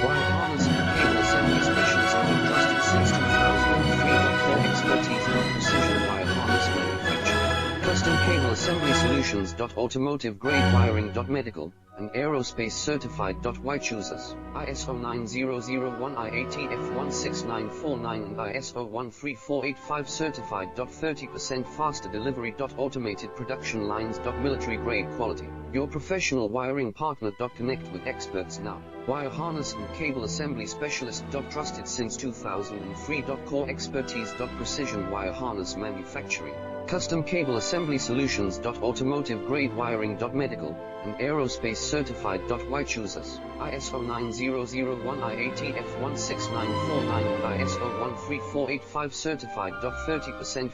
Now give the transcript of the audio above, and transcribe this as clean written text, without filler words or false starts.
Wire harness and cable assembly specialist trusted since 2003. Core expertise in precision wire harness manufacture. Custom cable assembly solutions. Automotive grade wiring. Medical and aerospace certified. Why choose us? ISO 9001 IATF 16949 and ISO 13485 certified. 30% faster delivery. Automated production lines. Military grade quality. Your professional wiring partner. Connect with experts now. Wire harness and cable assembly specialist. Trusted since 2003. Core expertise. Precision wire harness manufacturing. Custom cable assembly solutions. Automotive grade wiring. Medical and aerospace certified. Why choose us? ISO 9001 IATF 16949 and ISO 13485 certified. 30%